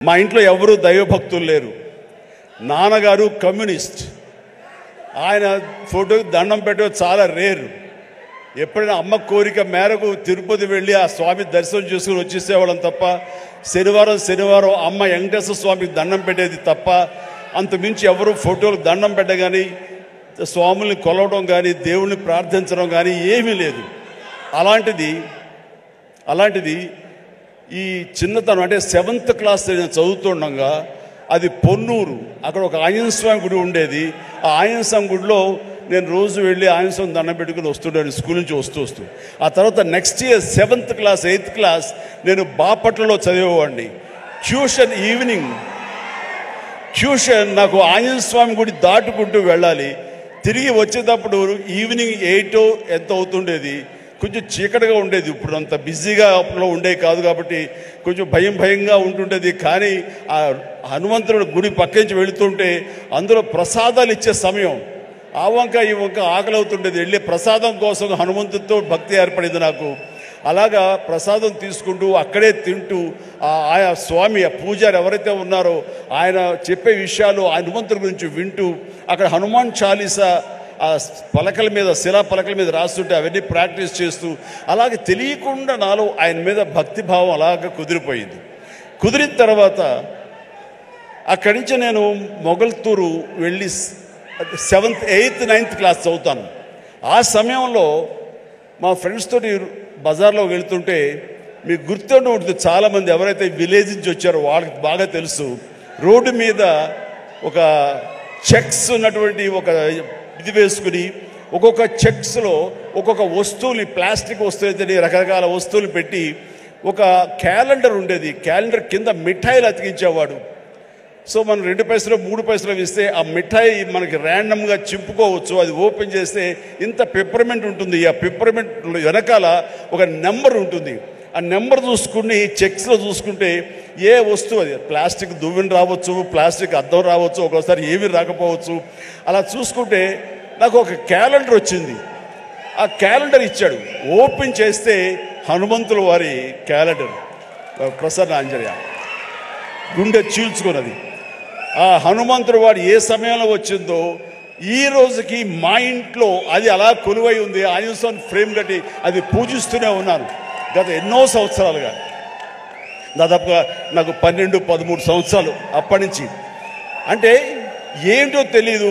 మా ఇంట్లో ఎవరు దైవభక్తులు లేరు. నాన్నగారు కమ్యూనిస్ట్. ఆయన ఫోటోకి దండం పెట్టడం చాలా రేరు. ఎప్పుడైనా అమ్మ కోరిక మేరకు తిరుపతి వెళ్ళి ఆ స్వామి దర్శనం చేసుకుని వచ్చేసేవాళ్ళం తప్ప, శనివారం అమ్మ వెంకటేశ్వర స్వామికి దండం పెట్టేది తప్ప, అంతమించి ఎవరు ఫోటోలకు దండం పెట్ట కానీ, స్వాముల్ని కొలవడం కానీ, దేవుణ్ణి ప్రార్థించడం కానీ ఏమీ లేదు. అలాంటిది ఈ చిన్నతనం అంటే 7th క్లాస్ నేను చదువుతుండగా, అది పొన్నూరు, అక్కడ ఒక ఆంజనేయ స్వామి గుడి ఉండేది. ఆ ఆంజనేయ స్వామి గుడిలో నేను రోజు వెళ్ళి ఆంజనేయ స్వామి దండం పెట్టుకుని వస్తుంటాను స్కూల్ నుంచి వస్తూ. ఆ తర్వాత next year 7th class 8th class నేను బాపట్లలో చదివేవాడిని. ట్యూషన్ నాకు ఆంజనేయ స్వామి గుడి దాటుకుంటూ వెళ్ళాలి. తిరిగి వచ్చేటప్పుడు ఈవినింగ్ 8 ఎంత అవుతుండేది. కొంచెం చీకటిగా ఉండేది. ఇప్పుడు అంత బిజీగా అప్పుడు ఉండేవి కాదు కాబట్టి కొంచెం భయంగా ఉంటుండేది. కానీ ఆ హనుమంతుడి గుడి పక్క నుంచి వెళుతుంటే అందులో ప్రసాదాలు ఇచ్చే సమయం, ఆ వంక ఈ వంక ఆకలి అవుతుండేది. వెళ్ళి ప్రసాదం కోసం హనుమంతుడితో భక్తి ఏర్పడింది నాకు. అలాగా ప్రసాదం తీసుకుంటూ అక్కడే తింటూ ఆయా స్వామి ఆ పూజారి ఎవరైతే ఉన్నారో ఆయన చెప్పే విషయాలు హనుమంతుడి గురించి వింటూ, అక్కడ హనుమాన్ చాలీసా ఆ పలకల మీద, శిలా పలకల మీద రాస్తుంటే అవన్నీ ప్రాక్టీస్ చేస్తూ, అలాగే తెలియకుండా నాలో ఆయన మీద భక్తిభావం అలాగ కుదిరిపోయింది. కుదిరిన తర్వాత అక్కడి నుంచి నేను మొగల్తూరు వెళ్ళి 7th 8th 9th క్లాస్ చదువుతాను. ఆ సమయంలో మా ఫ్రెండ్స్ తోటి బజార్లో వెళ్తుంటే, మీకు గుర్తుండి ఉంటుంది, చాలామంది ఎవరైతే విలేజ్ నుంచి వచ్చారో వాళ్ళకి బాగా తెలుసు, రోడ్డు మీద ఒక చెక్స్ ఉన్నటువంటి ఒక ఇది వేసుకుని ఒక్కొక్క చెక్స్లో ఒక్కొక్క వస్తువుని, ప్లాస్టిక్ వస్తువులు, రకరకాల వస్తువులు పెట్టి ఒక క్యాలెండర్ ఉండేది. క్యాలెండర్ కింద మిఠాయిలు అతికించేవాడు. సో మనం 2 పైసలు 3 పైసలు ఇస్తే ఆ మిఠాయి మనకి ర్యాండమ్గా చింపుకోవచ్చు. అది ఓపెన్ చేస్తే ఇంత పెప్పర్మెంట్ ఉంటుంది. ఆ పెప్పర్మెంట్ వెనకాల ఒక నెంబర్ ఉంటుంది. ఆ నెంబర్ చూసుకుని చెక్స్లో చూసుకుంటే ఏ వస్తువు, అది ప్లాస్టిక్ దువ్వెన రావచ్చు, ప్లాస్టిక్ అద్దం రావచ్చు, ఒక్కోసారి ఏమీ రాకపోవచ్చు. అలా చూసుకుంటే నాకు ఒక క్యాలెండర్ వచ్చింది. ఆ క్యాలెండర్ ఇచ్చాడు. ఓపెన్ చేస్తే హనుమంతుల వారి క్యాలెండర్, ప్రసన్న ఆంజనేయ, గుండె చీల్చుకున్నది. ఆ హనుమంతుడు వాడు ఏ సమయంలో వచ్చిందో ఈ రోజుకి మా ఇంట్లో అది అలా కొలువై ఉంది. ఆంజనేయ స్వామి ఫ్రేమ్ కట్టి అది పూజిస్తూనే ఉన్నాను గత ఎన్నో సంవత్సరాలుగా. దాదాపుగా నాకు 12-13 సంవత్సరాలు అప్పటి నుంచి. అంటే ఏంటో తెలీదు,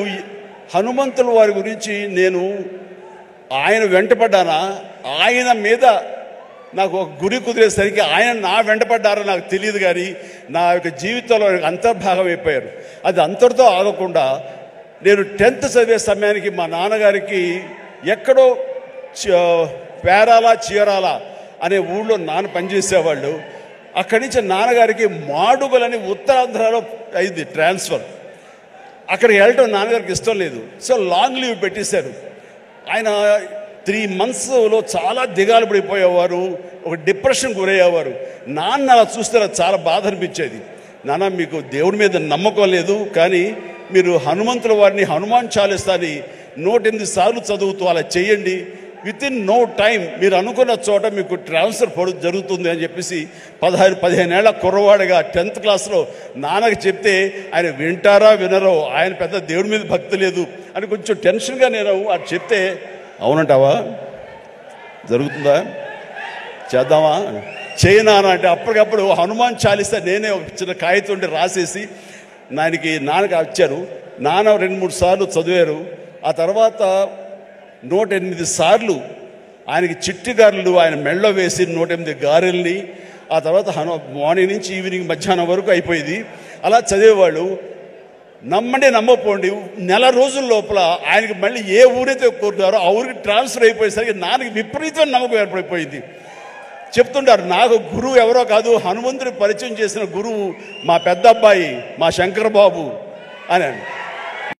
హనుమంతుల వారి గురించి నేను ఆయన వెంటపడ్డానా, ఆయన మీద నాకు ఒక గురి కుదిరేసరికి ఆయన నా వెంటపడ్డారో నాకు తెలియదు. కానీ నా యొక్క జీవితంలో అంతర్భాగం అయిపోయారు. అది అంతటితో ఆగకుండా నేను 10th చదివే సమయానికి మా నాన్నగారికి ఎక్కడో పేరాల చీరాల అనే ఊళ్ళో నాన్న పనిచేసేవాళ్ళు. అక్కడి నుంచి నాన్నగారికి మాడుగులని ఉత్తరాంధ్రలో అయింది ట్రాన్స్ఫర్. అక్కడికి వెళ్ళటం నాన్నగారికి ఇష్టం లేదు. సో లాంగ్ లీవ్ పెట్టేశారు. ఆయన 3 monthsలో చాలా దిగాలు పడిపోయేవారు, ఒక డిప్రెషన్ గురయ్యేవారు. నాన్న అలా చూస్తే చాలా బాధ అనిపించేది. నాన్న, మీకు దేవుడి మీద నమ్మకం లేదు, కానీ మీరు హనుమంతుల వారిని, హనుమాన్ చాలీసాని 108 సార్లు చదువుతూ అలా చేయండి. వితిన్ నో టైం మీరు అనుకున్న చోట మీకు ట్రాన్స్ఫర్ జరుగుతుంది అని చెప్పేసి 15 ఏళ్ల కుర్రవాడిగా 10th క్లాస్లో నాన్నకి చెప్తే ఆయన వింటారా వినరో, ఆయన పెద్ద దేవుడి మీద భక్తి లేదు అని కొంచెం టెన్షన్గా నేను అది చెప్తే, అవునంటావా, జరుగుతుందా, చేద్దామా, చేయనా అంటే అప్పటికప్పుడు హనుమాన్ చాలీసా నేనే ఒక చిన్న కాగితం రాసేసి నాన్నకి వచ్చాను. నాన్న 2-3 సార్లు చదివారు. ఆ తర్వాత 108 సార్లు ఆయనకి చిట్టి గారెలు ఆయన మెళ్ళో వేసి 108 గారెల్ని, ఆ తర్వాత మార్నింగ్ నుంచి ఈవినింగ్ మధ్యాహ్నం వరకు అయిపోయింది. అలా చదివేవాళ్ళు. నమ్మండి నమ్మపోండి, 1 నెల రోజుల లోపల ఆయనకి మళ్ళీ ఏ ఊరైతే కోరుతారో ఆ ఊరికి ట్రాన్స్ఫర్ అయిపోయేసరికి నాన్నకి విపరీతమైన నమ్మకం ఏర్పడిపోయింది. చెప్తుంటారు, నాకు గురువు ఎవరో కాదు, హనుమంతుడి పరిచయం చేసిన గురువు మా పెద్ద అబ్బాయి, మా శంకర్ బాబు అని.